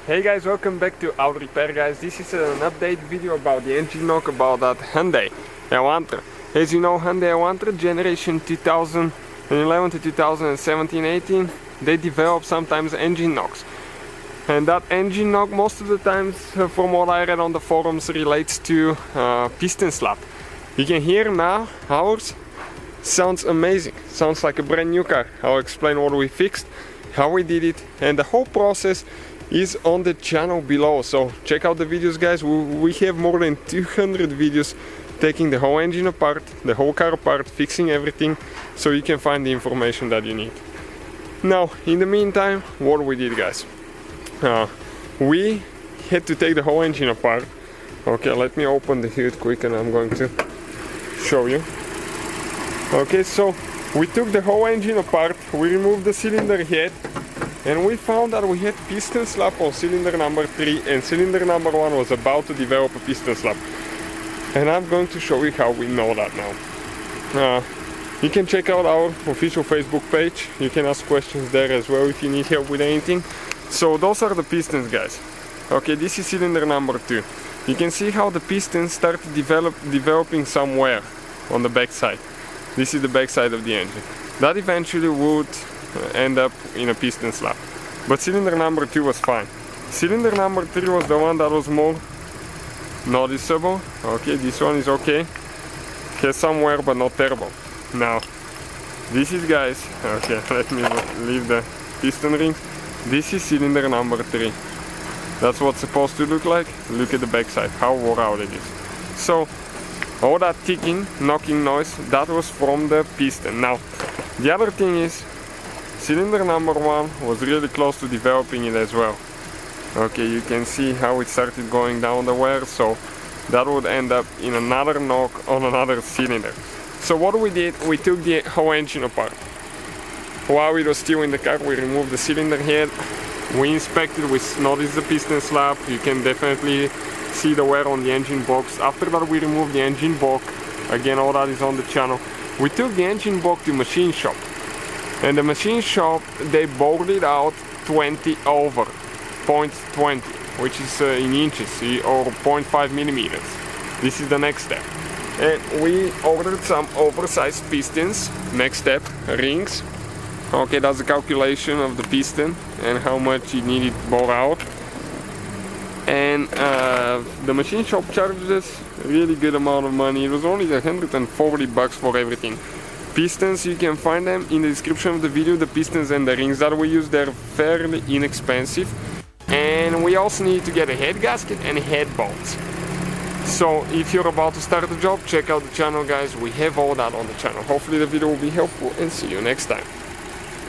Hey guys, welcome back to Auto Repair guys. This is an update video about the engine knock about that Hyundai Elantra. As you know, Hyundai Elantra generation 2011 to 2017-18, they develop sometimes engine knocks. And that engine knock most of the times, from what I read on the forums, relates to piston slap. You can hear now, ours sounds amazing. Sounds like a brand new car. I'll explain what we fixed, how we did it, and the whole process is on the channel below, so check out the videos guys. We have more than 200 videos taking the whole engine apart, the whole car apart, fixing everything, so you can find the information that you need. Now, in the meantime, what we did guys, we had to take the whole engine apart. Okay, let me open the hood quick and I'm going to show you. Okay, so we took the whole engine apart, we removed the cylinder head, and we found that we had piston slap on cylinder number 3 and cylinder number 1 was about to develop a piston slap. And I'm going to show you how we know that now. You can check out our official Facebook page. You can ask questions there as well if you need help with anything. So those are the pistons guys. Okay, this is cylinder number 2. You can see how the pistons started developing some wear on the back side. This is the back side of the engine. That eventually would end up in a piston slap. But cylinder number 2 was fine. Cylinder number 3 was the one that was more noticeable. Okay, this one is okay. Has some wear but not terrible. Now, this is guys, okay, let me leave the piston rings. This is cylinder number 3. That's what's supposed to look like. Look at the back side, how wore out it is. So, all that ticking, knocking noise, that was from the piston. Now, the other thing is, cylinder number 1 was really close to developing it as well. Okay, you can see how it started going down the wear, so that would end up in another knock on another cylinder. So what we did, we took the whole engine apart. While it was still in the car, we removed the cylinder head, we inspected, we noticed the piston slap, you can definitely see the wear on the engine box. After that we removed the engine block, again all that is on the channel. We took the engine block to machine shop. And the machine shop, they bored out 20 over 0.20, which is in inches or 0.5 millimeters. This is the next step. And we ordered some oversized pistons. Next step, rings. Okay, that's the calculation of the piston and how much it needed bore out. And the machine shop charged us a really good amount of money. It was only 140 bucks for everything. Pistons, you can find them in the description of the video. The pistons and the rings that we use, they're fairly inexpensive. And we also need to get a head gasket and head bolts. So if you're about to start the job, check out the channel guys. We have all that on the channel. Hopefully the video will be helpful and see you next time.